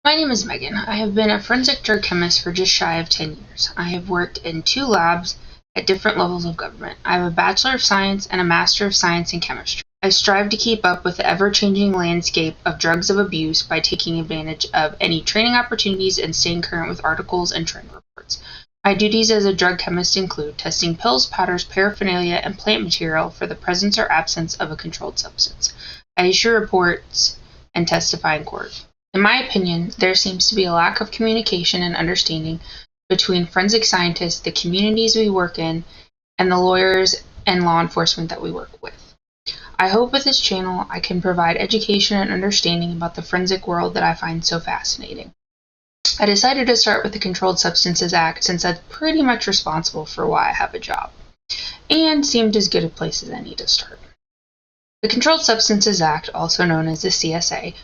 My name is Megan. I have been a forensic drug chemist for just shy of 10 years. I have worked in 2 labs at different levels of government. I have a Bachelor of Science and a Master of Science in Chemistry. I strive to keep up with the ever-changing landscape of drugs of abuse by taking advantage of any training opportunities and staying current with articles and trend reports. My duties as a drug chemist include testing pills, powders, paraphernalia, and plant material for the presence or absence of a controlled substance. I issue reports and testify in court. In my opinion, there seems to be a lack of communication and understanding between forensic scientists, the communities we work in, and the lawyers and law enforcement that we work with. I hope with this channel I can provide education and understanding about the forensic world that I find so fascinating. I decided to start with the Controlled Substances Act since that's pretty much responsible for why I have a job, and seemed as good a place as any to start. The Controlled Substances Act, also known as the CSA,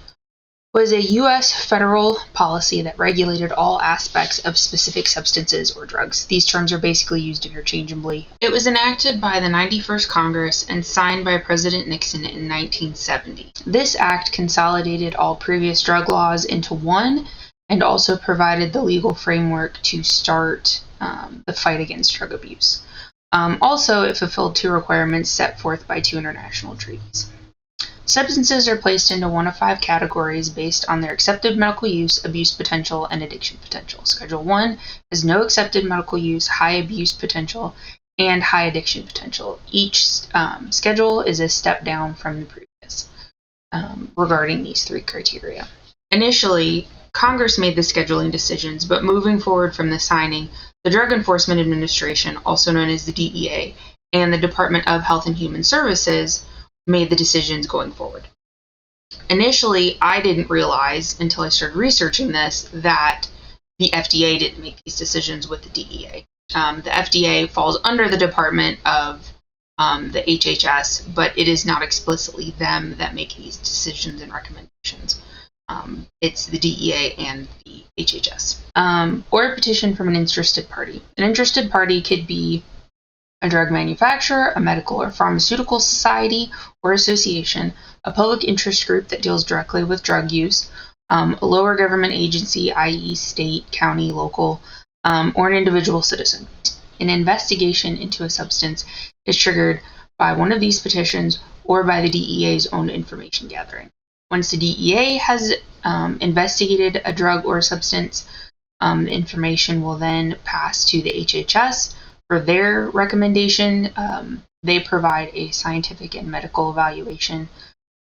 was a U.S. federal policy that regulated all aspects of specific substances or drugs. These terms are basically used interchangeably. It was enacted by the 91st Congress and signed by President Nixon in 1970. This act consolidated all previous drug laws into one and also provided the legal framework to start the fight against drug abuse. Also, it fulfilled 2 requirements set forth by 2 international treaties. Substances are placed into one of 5 categories based on their accepted medical use, abuse potential, and addiction potential. Schedule 1 has no accepted medical use, high abuse potential, and high addiction potential. Each schedule is a step down from the previous regarding these 3 criteria. Initially, Congress made the scheduling decisions, but moving forward from the signing, the Drug Enforcement Administration, also known as the DEA, and the Department of Health and Human Services made the decisions going forward. Initially, I didn't realize until I started researching this that the FDA didn't make these decisions with the DEA. The FDA falls under the Department of the HHS, but it is not explicitly them that make these decisions and recommendations. It's the DEA and the HHS. Or a petition from an interested party. An interested party could be a drug manufacturer, a medical or pharmaceutical society or association, a public interest group that deals directly with drug use, a lower government agency, i.e. state, county, local, or an individual citizen. An investigation into a substance is triggered by one of these petitions or by the DEA's own information gathering. Once the DEA has investigated a drug or a substance, the information will then pass to the HHS for their recommendation. They provide a scientific and medical evaluation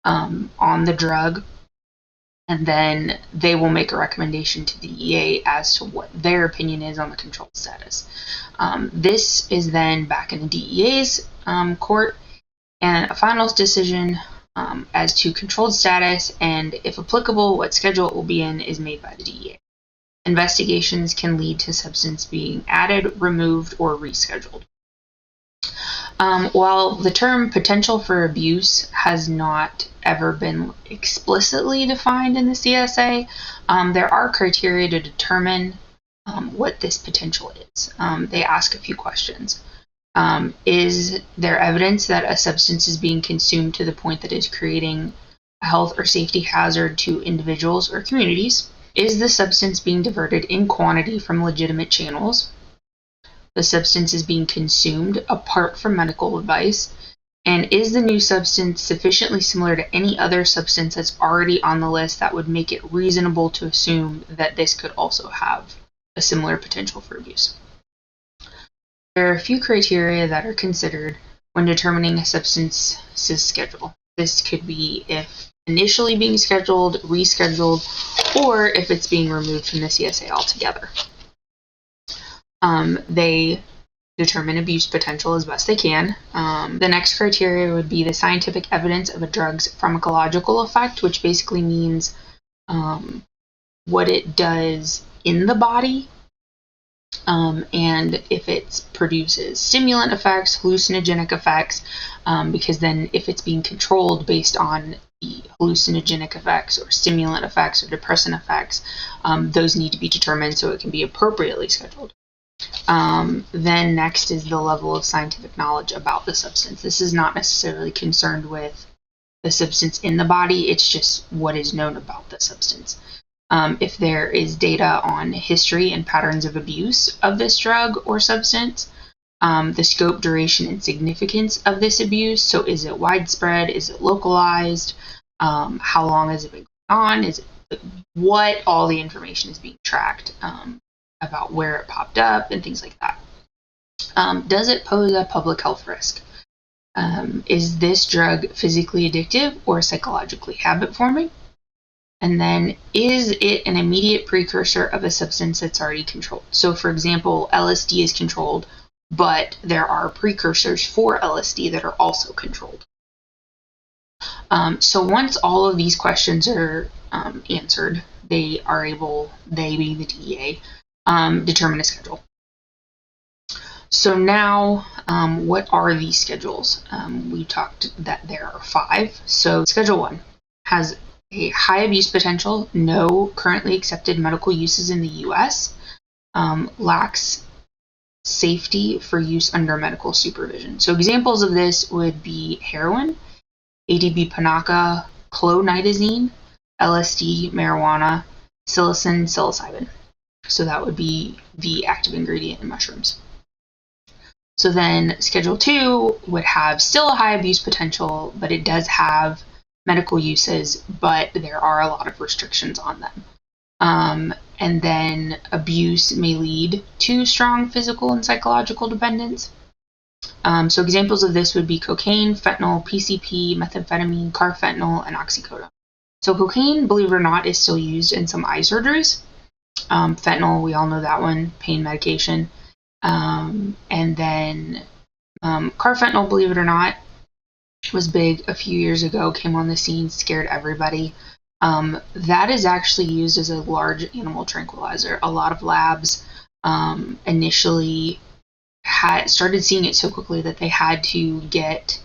on the drug, and then they will make a recommendation to the DEA as to what their opinion is on the controlled status. This is then back in the DEA's court, and a final decision as to controlled status and, if applicable, what schedule it will be in is made by the DEA. Investigations can lead to substance being added, removed, or rescheduled. While the term potential for abuse has not ever been explicitly defined in the CSA, there are criteria to determine what this potential is. They ask a few questions. Is there evidence that a substance is being consumed to the point that it is creating a health or safety hazard to individuals or communities? Is the substance being diverted in quantity from legitimate channels? The substance is being consumed apart from medical advice? And is the new substance sufficiently similar to any other substance that's already on the list that would make it reasonable to assume that this could also have a similar potential for abuse? There are a few criteria that are considered when determining a substance's schedule. This could be if initially being scheduled, rescheduled, or if it's being removed from the CSA altogether. They determine abuse potential as best they can. The next criteria would be the scientific evidence of a drug's pharmacological effect, which basically means what it does in the body, and if it produces stimulant effects, hallucinogenic effects, because then if it's being controlled based on the hallucinogenic effects or stimulant effects or depressant effects, those need to be determined so it can be appropriately scheduled. Then next is the level of scientific knowledge about the substance. This is not necessarily concerned with the substance in the body, it's just what is known about the substance. if there is data on history and patterns of abuse of this drug or substance, the scope, duration, and significance of this abuse. So is it widespread? Is it localized? How long has it been going on? Is it what all the information is being tracked about where it popped up and things like that. Does it pose a public health risk? Is this drug physically addictive or psychologically habit forming? And then, is it an immediate precursor of a substance that's already controlled? So, for example, LSD is controlled, but there are precursors for LSD that are also controlled. So once all of these questions are answered, they being the DEA, determine a schedule. So now, what are these schedules? We talked that there are 5. So Schedule 1 has a high abuse potential, no currently accepted medical uses in the U.S., lacks safety for use under medical supervision. So examples of this would be heroin, ADB Panaca, clonidazine, LSD, marijuana, psilocybin. So that would be the active ingredient in mushrooms. So then Schedule 2 would have still a high abuse potential, but it does have medical uses, but there are a lot of restrictions on them. And then abuse may lead to strong physical and psychological dependence. So examples of this would be cocaine, fentanyl, PCP, methamphetamine, carfentanil, and oxycodone. So cocaine, believe it or not, is still used in some eye surgeries. Fentanyl, we all know that one, pain medication. And then carfentanil, believe it or not, was big a few years ago, came on the scene, scared everybody. That is actually used as a large animal tranquilizer. A lot of labs initially started seeing it so quickly that they had to get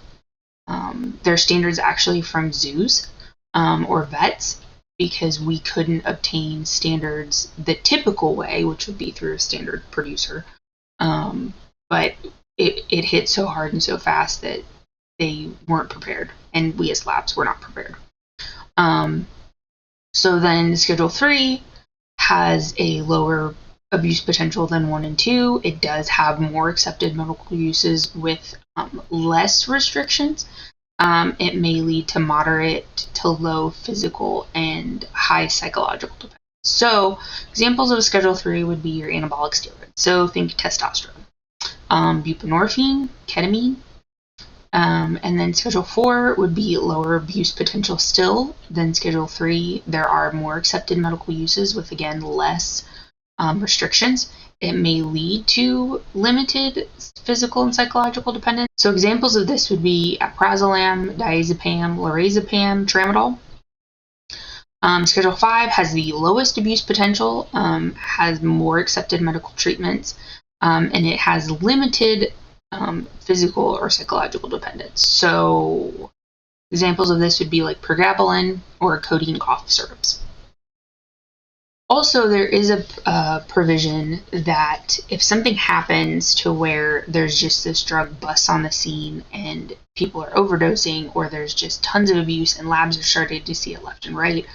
their standards actually from zoos or vets, because we couldn't obtain standards the typical way, which would be through a standard producer. But it hit so hard and so fast that they weren't prepared, and we as labs were not prepared. So then Schedule 3 has a lower abuse potential than 1 and 2. It does have more accepted medical uses with less restrictions. It may lead to moderate to low physical and high psychological dependence. So examples of Schedule 3 would be your anabolic steroids. So think testosterone, buprenorphine, ketamine. And then Schedule 4 would be lower abuse potential still than Schedule 3. There are more accepted medical uses with, again, less restrictions. It may lead to limited physical and psychological dependence. So examples of this would be alprazolam, diazepam, lorazepam, tramadol. Schedule 5 has the lowest abuse potential, has more accepted medical treatments, and it has limited physical or psychological dependence. So examples of this would be like pregabalin or codeine cough syrups. Also, there is a provision that if something happens to where there's just this drug busts on the scene and people are overdosing, or there's just tons of abuse and labs are starting to see it left and right,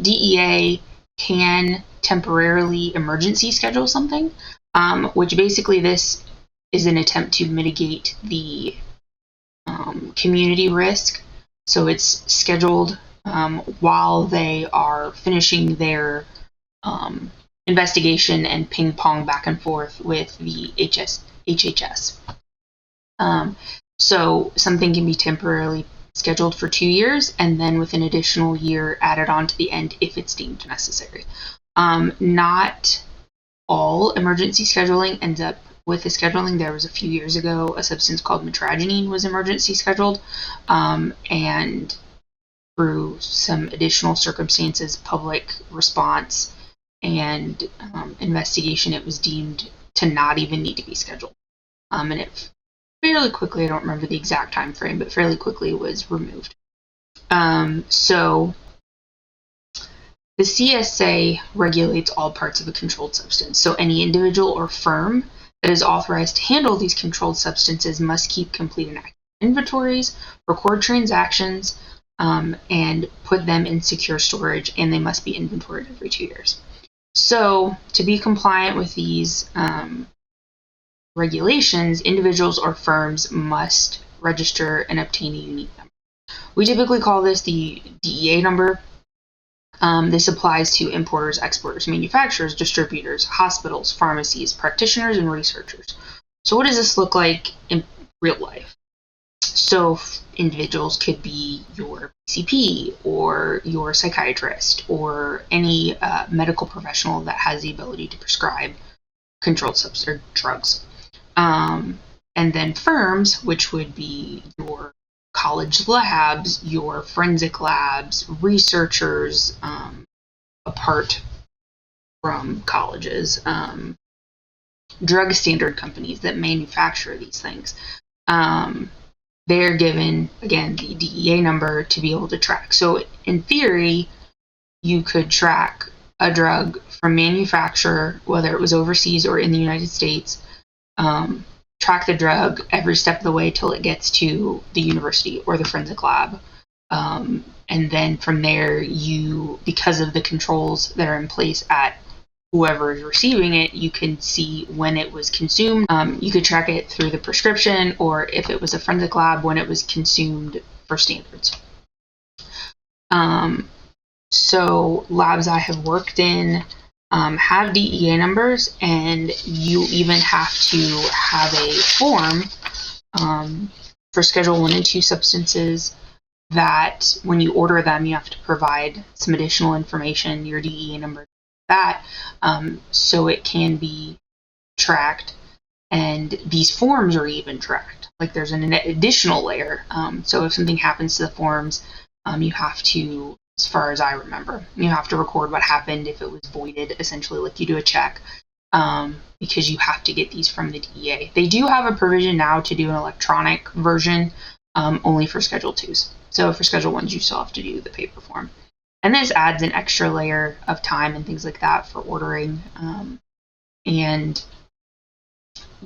DEA can temporarily emergency schedule something, which basically this is an attempt to mitigate the community risk. So it's scheduled while they are finishing their investigation and ping pong back and forth with the HHS. So something can be temporarily scheduled for 2 years, and then with an additional year added on to the end if it's deemed necessary. Not all emergency scheduling ends up with the scheduling. There was a few years ago a substance called metragenine was emergency scheduled, and through some additional circumstances, public response, and investigation, it was deemed to not even need to be scheduled. And it fairly quickly, I don't remember the exact time frame, but fairly quickly was removed. So the CSA regulates all parts of a controlled substance. So any individual or firm that is authorized to handle these controlled substances must keep complete and accurate inventories, record transactions, and put them in secure storage, and they must be inventoried every 2 years. So to be compliant with these regulations, individuals or firms must register and obtain a unique number. We typically call this the DEA number. This applies to importers, exporters, manufacturers, distributors, hospitals, pharmacies, practitioners, and researchers. So what does this look like in real life? So individuals could be your PCP or your psychiatrist or any medical professional that has the ability to prescribe controlled substances or drugs. And then firms, which would be your college labs, your forensic labs, researchers, apart from colleges, drug standard companies that manufacture these things. They're given, again, the DEA number to be able to track. So in theory, you could track a drug from manufacturer, whether it was overseas or in the United States, track the drug every step of the way till it gets to the university or the forensic lab. And then from there, because of the controls that are in place at whoever is receiving it, you can see when it was consumed. You could track it through the prescription, or if it was a forensic lab, when it was consumed for standards. So labs I have worked in have DEA numbers, and you even have to have a form for Schedule 1 and 2 substances that when you order them, you have to provide some additional information, your DEA number, so it can be tracked, and these forms are even tracked. Like there's an additional layer. So if something happens to the forms, you have to, as far as I remember, you have to record what happened if it was voided, essentially like you do a check, because you have to get these from the DEA. They do have a provision now to do an electronic version, only for Schedule 2s. So for Schedule 1s, you still have to do the paper form. And this adds an extra layer of time and things like that for ordering. And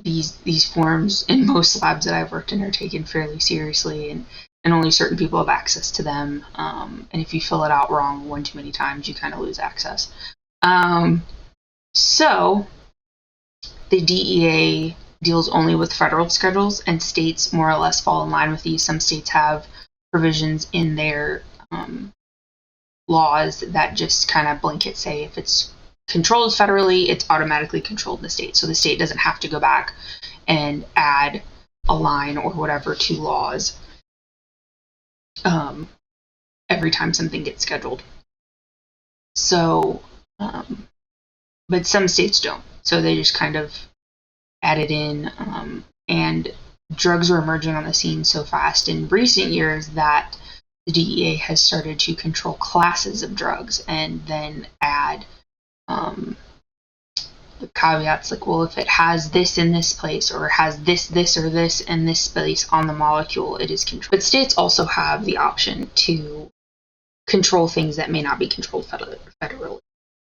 these forms in most labs that I've worked in are taken fairly seriously, and only certain people have access to them. And if you fill it out wrong one too many times, you kind of lose access. So the DEA deals only with federal schedules, and states more or less fall in line with these. Some states have provisions in their laws that just kind of blanket say if it's controlled federally, it's automatically controlled in the state. So the state doesn't have to go back and add a line or whatever to laws every time something gets scheduled. So, but some states don't. So they just kind of add it in, and drugs are emerging on the scene so fast in recent years that the DEA has started to control classes of drugs and then add the caveats like, well, if it has this in this place, or has this, or this in this space on the molecule, it is controlled. But states also have the option to control things that may not be controlled federally.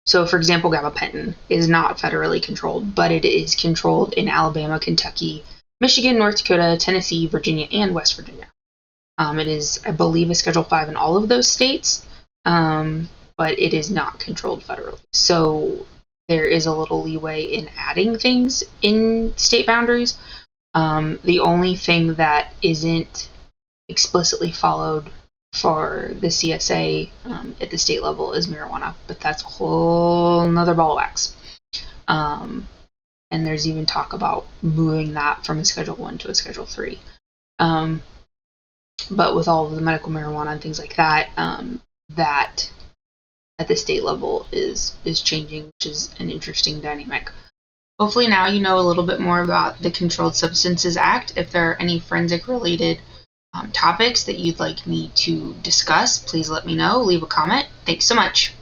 So, for example, gabapentin is not federally controlled, but it is controlled in Alabama, Kentucky, Michigan, North Dakota, Tennessee, Virginia, and West Virginia. It is, I believe, a Schedule 5 in all of those states, but it is not controlled federally. So there is a little leeway in adding things in state boundaries. The only thing that isn't explicitly followed for the CSA at the state level is marijuana, but that's a whole nother ball of wax. And there's even talk about moving that from a Schedule 1 to a Schedule 3. But with all of the medical marijuana and things like that, that at the state level is changing, which is an interesting dynamic. Hopefully now you know a little bit more about the Controlled Substances Act. If there are any forensic related topics that you'd like me to discuss, please let me know. Leave a comment. Thanks so much.